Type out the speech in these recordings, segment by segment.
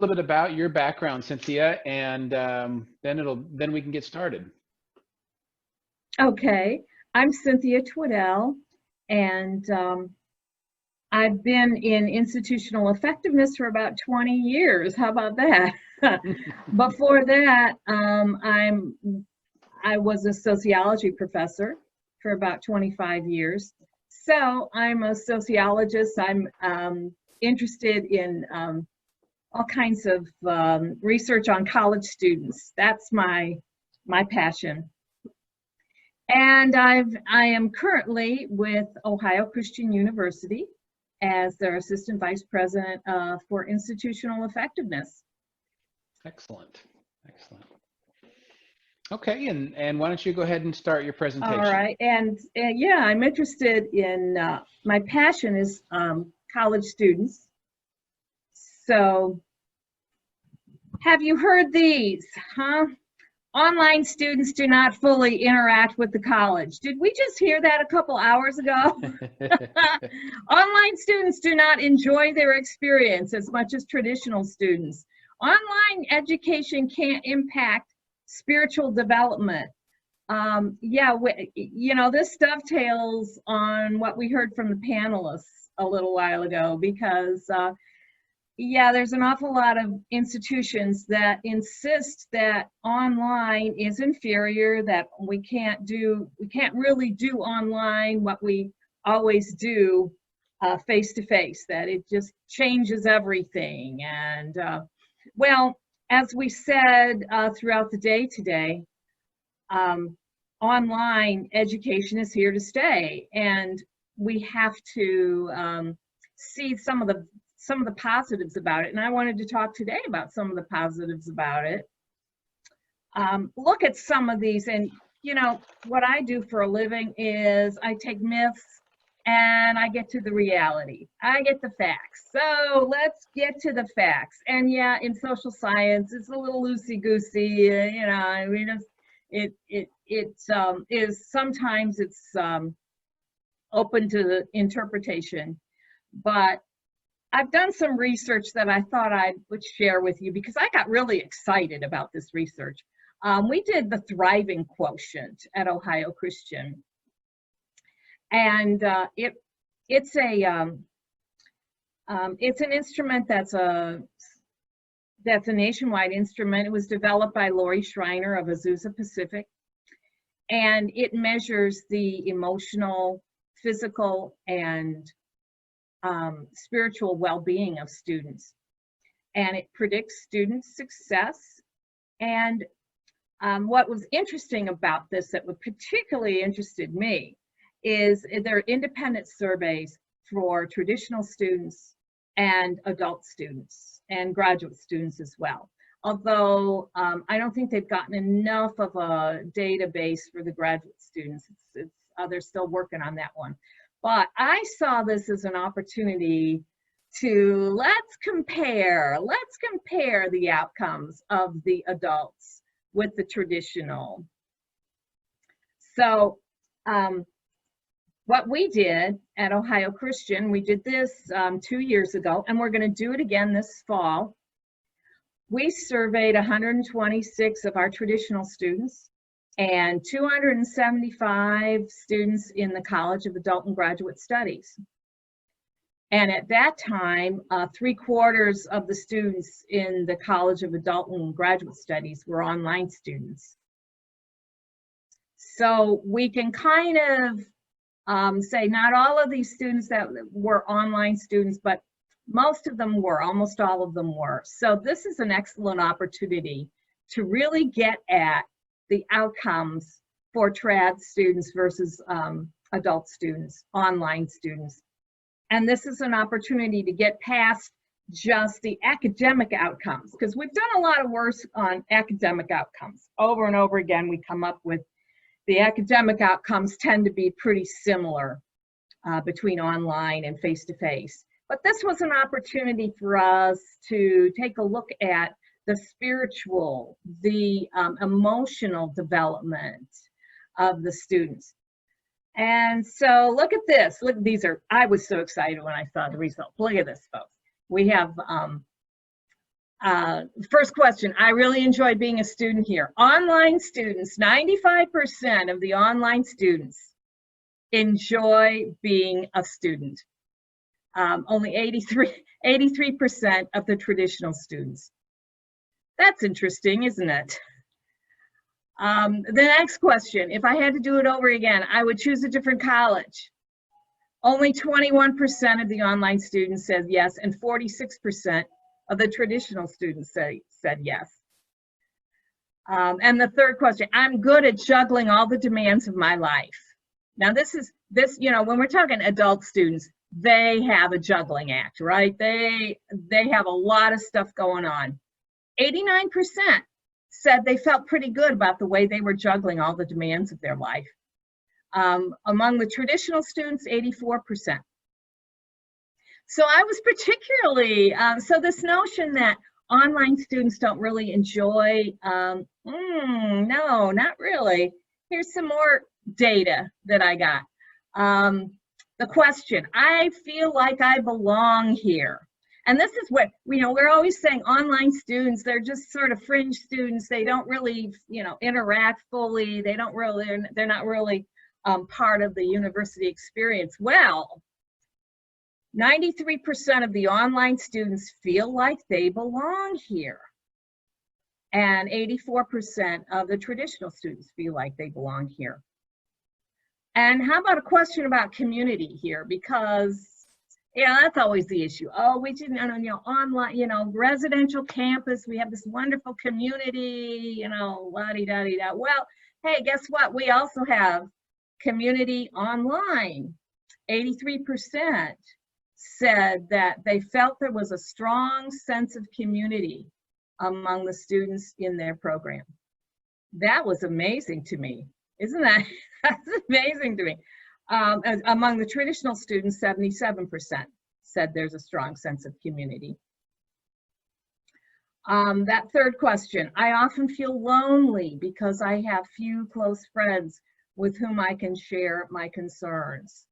little bit about your background, Cynthia, and then we can get started. Okay, I'm Cynthia Tweedell, and I've been in institutional effectiveness for about 20 years. How about that? Before that, I was a sociology professor for about 25 years. So I'm a sociologist. I'm interested in all kinds of research on college students. That's my passion. And I am currently with Ohio Christian University as their assistant vice president for institutional effectiveness. Excellent, excellent. Okay, and why don't you go ahead and start your presentation? All right, and yeah, I'm interested in, my passion is college students. So, have you heard these, huh? Online students do not fully interact with the college. Did we just hear that a couple hours ago? Online students do not enjoy their experience as much as traditional students. Online education can't impact spiritual development. Yeah, you know, this dovetails on what we heard from the panelists a little while ago, because yeah, there's an awful lot of institutions that insist that online is inferior, that we can't really do online what we always do face to face, that it just changes everything. And well, as we said throughout the day today, online education is here to stay, and we have to see some of the positives about it. And I wanted to talk today about some of the positives about it. Look at some of these, and you know, what I do for a living is I take myths and I get to the reality. I get the facts. So let's get to the facts. And yeah, in social science, it's a little loosey-goosey, you know, I mean, sometimes it's open to the interpretation, but I've done some research that I thought I would share with you because I got really excited about this research. We did the thriving quotient at Ohio Christian, and it's an instrument that's a nationwide instrument. It was developed by Lori Schreiner of Azusa Pacific, and it measures the emotional, physical, and spiritual well-being of students, and it predicts student success. And what was interesting about this, that would particularly interested me, is there are independent surveys for traditional students and adult students and graduate students as well. Although I don't think they've gotten enough of a database for the graduate students. They're still working on that one. But I saw this as an opportunity to let's compare the outcomes of the adults with the traditional. So what we did at Ohio Christian, we did this 2 years ago, and we're going to do it again this fall. We surveyed 126 of our traditional students and 275 students in the College of Adult and Graduate Studies. And at that time, 3/4 of the students in the College of Adult and Graduate Studies were online students. So we can kind of say not all of these students that were online students, but most of them were, almost all of them were. So this is an excellent opportunity to really get at the outcomes for trad students versus adult students, online students. And this is an opportunity to get past just the academic outcomes, because we've done a lot of work on academic outcomes. Over and over again, we come up with the academic outcomes tend to be pretty similar between online and face-to-face. But this was an opportunity for us to take a look at the spiritual, the emotional development of the students. And so look at this. Look, these are, I was so excited when I saw the results. Look at this, folks. We have First question, I really enjoy being a student here. Online students, 95% of the online students enjoy being a student. Only 83% of the traditional students. That's interesting, isn't it? The next question, if I had to do it over again, I would choose a different college. Only 21% of the online students said yes, and 46% of the traditional students said yes. And the third question, I'm good at juggling all the demands of my life. Now this, when we're talking adult students, they have a juggling act, right? They have a lot of stuff going on. 89% said they felt pretty good about the way they were juggling all the demands of their life. Among the traditional students, 84%. So I was particularly, so this notion that online students don't really enjoy, no, not really. Here's some more data that I got. The question, I feel like I belong here. And this is what, we're always saying online students, they're just sort of fringe students. They don't really, interact fully. They're not really part of the university experience. Well, 93% of the online students feel like they belong here. And 84% of the traditional students feel like they belong here. And how about a question about community here? Because, that's always the issue. Oh, we didn't, online, residential campus, we have this wonderful community, la-di-da-di-da. Well, hey, guess what? We also have community online. 83% said that they felt there was a strong sense of community among the students in their program. That was amazing to me. Isn't that? That's amazing to me. Among the traditional students, 77% said there's a strong sense of community. That third question, I often feel lonely because I have few close friends with whom I can share my concerns.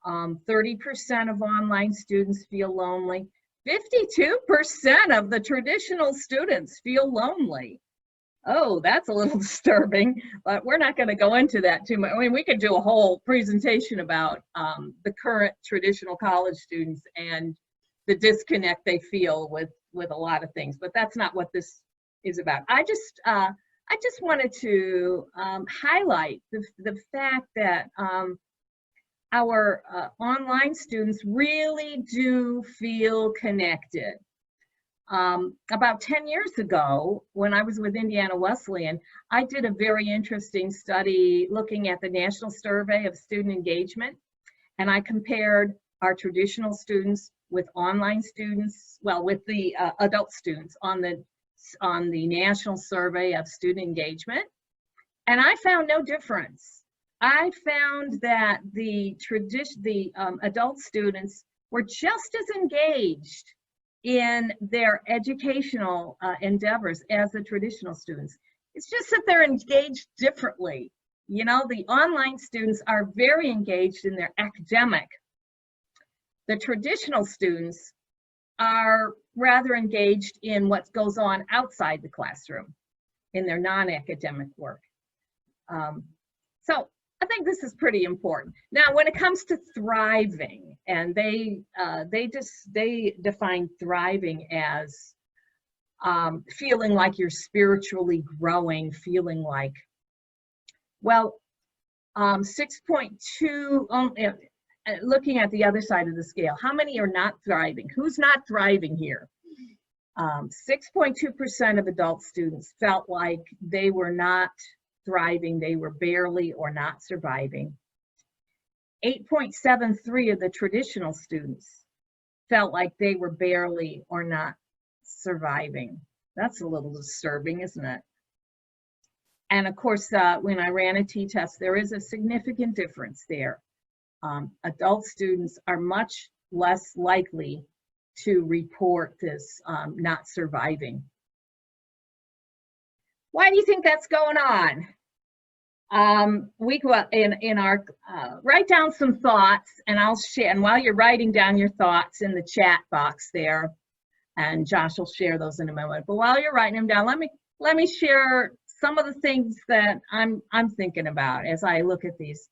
30% of online students feel lonely. 52% of the traditional students feel lonely. Oh, that's a little disturbing, but we're not going to go into that too much. I mean, we could do a whole presentation about the current traditional college students and the disconnect they feel with a lot of things, but that's not what this is about. I just wanted to highlight the fact that our online students really do feel connected. About 10 years ago, when I was with Indiana Wesleyan, I did a very interesting study looking at the National Survey of Student Engagement, and I compared our traditional students with online students, well, with the adult students on the National Survey of Student Engagement, and I found no difference. I found that the adult students were just as engaged in their educational endeavors as the traditional students. It's just that they're engaged differently. The online students are very engaged in their academic. The traditional students are rather engaged in what goes on outside the classroom, in their non-academic work. So I think this is pretty important. Now, when it comes to thriving, and they define thriving as feeling like you're spiritually growing, feeling like, well, 6.2, looking at the other side of the scale, how many are not thriving? Who's not thriving here? 6.2% of adult students felt like they were not thriving, they were barely or not surviving. 8.73 of the traditional students felt like they were barely or not surviving. That's a little disturbing, isn't it? And of course, when I ran a t-test, there is a significant difference there. Adult students are much less likely to report this not surviving. Why do you think that's going on? We go in our write down some thoughts, and I'll share. And while you're writing down your thoughts in the chat box there, And Josh will share those in a moment. But while you're writing them down, let me share some of the things that I'm thinking about as I look at these.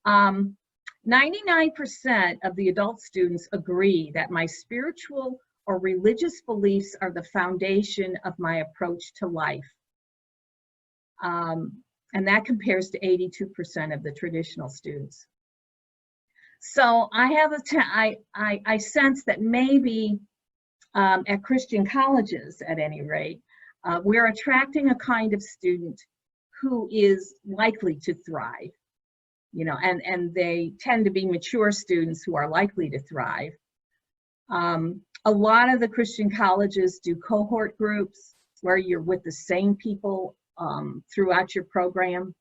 99% of the adult students agree that my spiritual or religious beliefs are the foundation of my approach to life. And that compares to 82% of the traditional students. So I have I sense that maybe at Christian colleges, at any rate, we're attracting a kind of student who is likely to thrive, you know, and they tend to be mature students who are likely to thrive. A lot of the Christian colleges do cohort groups where you're with the same people throughout your program.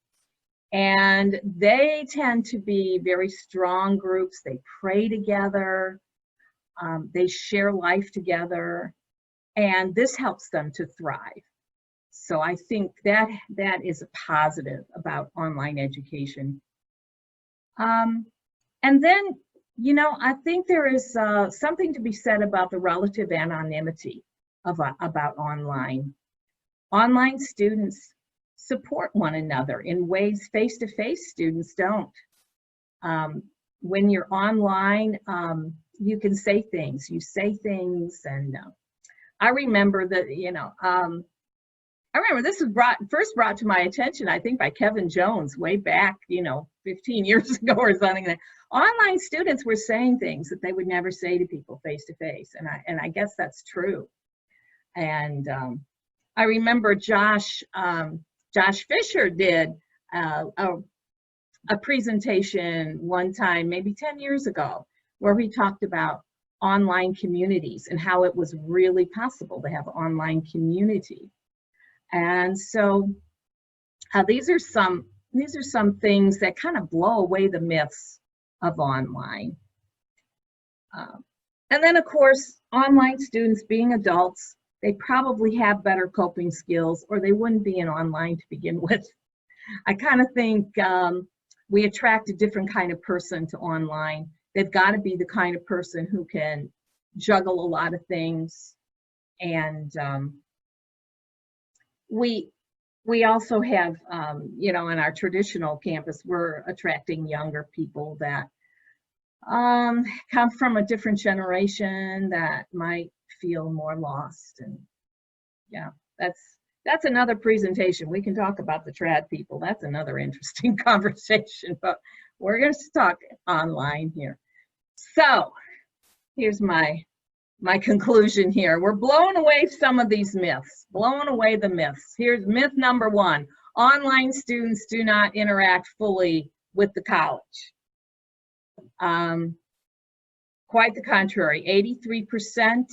And they tend to be very strong groups. They pray together, they share life together, and this helps them to thrive. So I think that is a positive about online education. And then, you know, I think there is something to be said about the relative anonymity about online. Online students support one another in ways face-to-face students don't. When you're online, you can say things, and I remember that, you know, I remember this was first brought to my attention, I think, by Kevin Jones way back, you know, 15 years ago or something. That online students were saying things that they would never say to people face-to-face, and I guess that's true. And I remember Josh Fisher did a presentation one time, maybe 10 years ago, where he talked about online communities and how it was really possible to have online community. And so these are some things that kind of blow away the myths of online. And then, of course, online students, being adults, they probably have better coping skills, or they wouldn't be in online to begin with. I kind of think we attract a different kind of person to online. They've got to be the kind of person who can juggle a lot of things. And we also have, you know, in our traditional campus, we're attracting younger people that come from a different generation that might feel more lost. And yeah, that's another presentation. We can talk about the trad people. That's another interesting conversation, but we're going to talk online here. So here's my conclusion here. We're blowing away some of these myths, blowing away the myths. Here's myth number one: online students do not interact fully with the college. Quite the contrary. 83%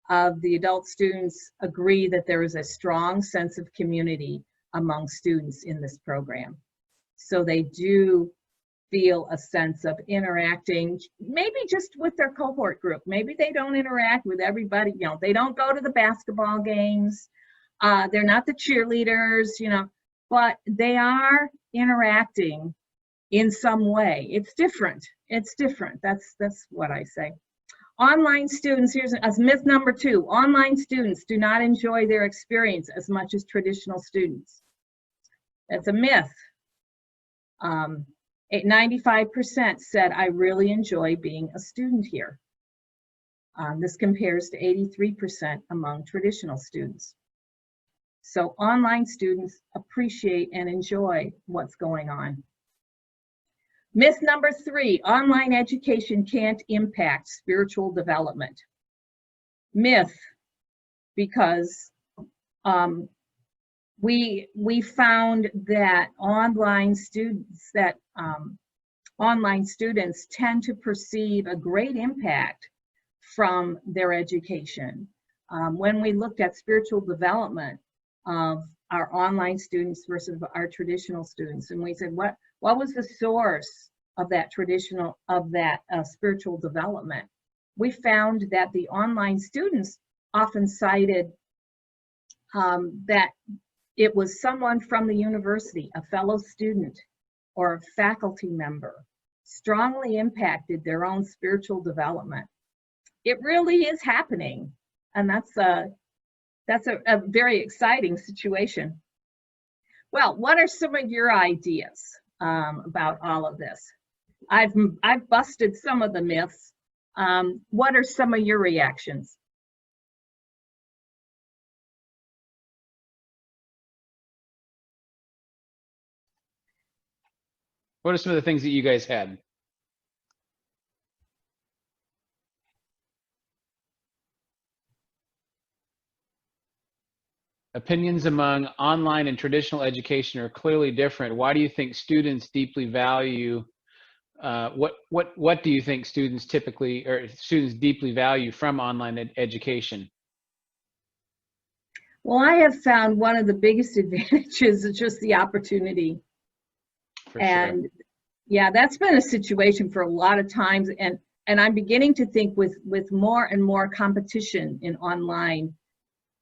of the adult students agree that there is a strong sense of community among students in this program. So they do feel a sense of interacting, maybe just with their cohort group. Maybe they don't interact with everybody, you know, they don't go to the basketball games, they're not the cheerleaders, you know, but they are interacting in some way. It's different. It's different. That's what I say. Online students, here's myth number two: online students do not enjoy their experience as much as traditional students. That's a myth. 95% said, I really enjoy being a student here. This compares to 83% among traditional students. So online students appreciate and enjoy what's going on. Myth number three: online education can't impact spiritual development. Myth, because we found that online students tend to perceive a great impact from their education. When we looked at spiritual development of our online students versus our traditional students, and we said, what was the source of that spiritual development? We found that the online students often cited that it was someone from the university, a fellow student or a faculty member, strongly impacted their own spiritual development. It really is happening. And that's a very exciting situation. Well, what are some of your ideas about all of this? I've busted some of the myths. What are some of your reactions? What are some of the things that you guys had? Opinions among online and traditional education are clearly different. Why do you think students deeply value, what do you think students typically, or students deeply value from online education? Well, I have found one of the biggest advantages is just the opportunity. For sure. Yeah, that's been a situation for a lot of times, and I'm beginning to think with more and more competition in online,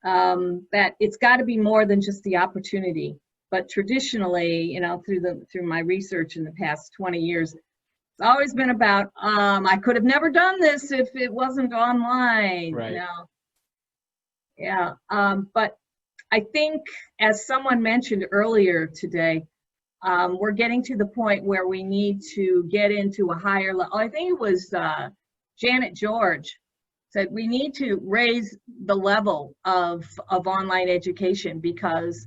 that it's got to be more than just the opportunity. But traditionally, you know, through my research in the past 20 years, it's always been about, I could have never done this if it wasn't online. Right. You know? Yeah. But I think, as someone mentioned earlier today, we're getting to the point where we need to get into a higher level. I think it was Janet George said we need to raise the level of online education, because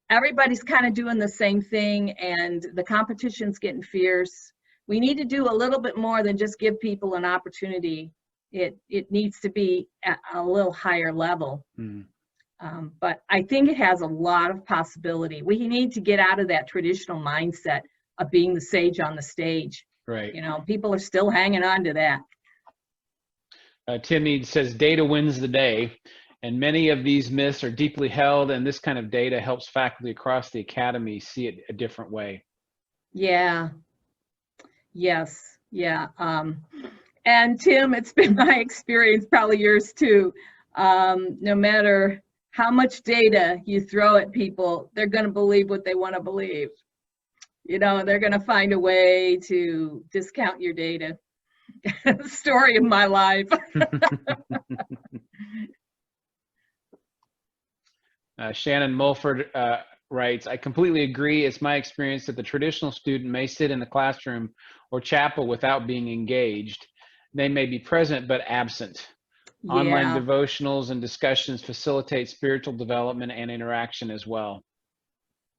everybody's kind of doing the same thing and the competition's getting fierce. We need to do a little bit more than just give people an opportunity. It needs to be at a little higher level. Mm. But I think it has a lot of possibility. We need to get out of that traditional mindset of being the sage on the stage. Right. You know, people are still hanging on to that. Timmy says data wins the day, and many of these myths are deeply held, and this kind of data helps faculty across the academy see it a different way. Yeah. Yes. Yeah. And Tim, it's been my experience, probably yours too. No matter how much data you throw at people, they're going to believe what they want to believe. You know, they're going to find a way to discount your data. Story of my life. Shannon Mulford writes, I completely agree. It's my experience that the traditional student may sit in the classroom or chapel without being engaged. They may be present but absent. Yeah. Online devotionals and discussions facilitate spiritual development and interaction as well.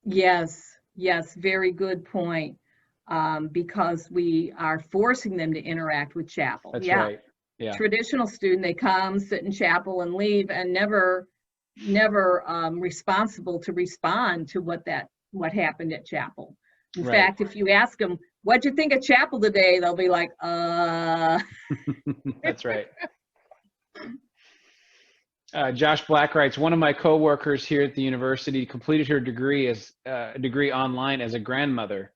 Yes, yes, very good point. Because we are forcing them to interact with chapel. That's Yeah. right. Yeah. Traditional student, they come, sit in chapel, and leave, and never responsible to respond to what happened at chapel. In Right. fact, if you ask them, what'd you think of chapel today? They'll be like, That's right. Josh Black writes, one of my coworkers here at the university completed her degree online as a grandmother.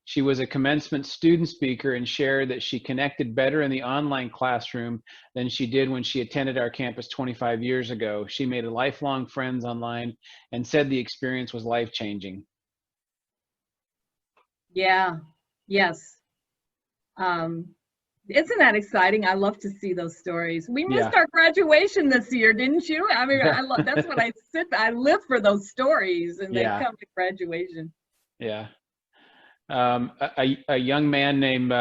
She was a commencement student speaker and shared that she connected better in the online classroom than she did when she attended our campus 25 years ago. She made lifelong friends online and said the experience was life-changing. Yeah, yes. Isn't that exciting? I love to see those stories. We missed our graduation this year, didn't you? I mean, I love, that's what I live for, those stories, and they come to graduation. Yeah. A young man named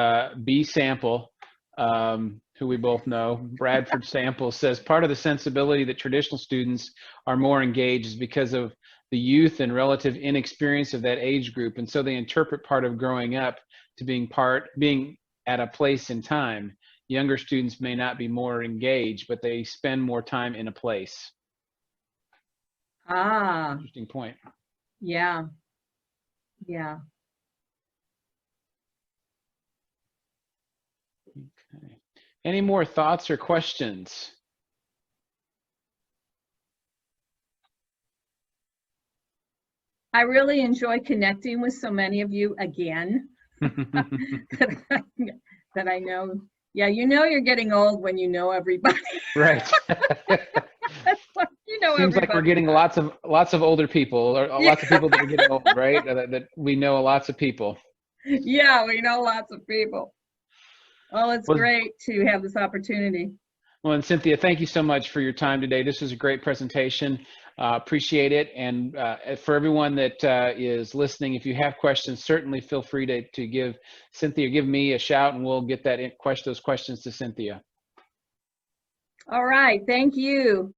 B. Sample, who we both know, Bradford Sample, says part of the sensibility that traditional students are more engaged is because of the youth and relative inexperience of that age group, and so they interpret part of growing up to being at a place in time. Younger students may not be more engaged, but they spend more time in a place. Ah. Interesting point. Yeah. Yeah. Okay. Any more thoughts or questions? I really enjoy connecting with so many of you again. that I know. Yeah, you know you're getting old when you know everybody. Right. You know, seems like we're getting lots of older people, or lots of people that are getting old, right? That we know lots of people. Yeah, we know lots of people. Well, it's great to have this opportunity. Well, and Cynthia, thank you so much for your time today. This was a great presentation. Appreciate it. And for everyone that is listening, if you have questions, certainly feel free to give Cynthia, give me a shout, and we'll get those questions to Cynthia. All right, thank you.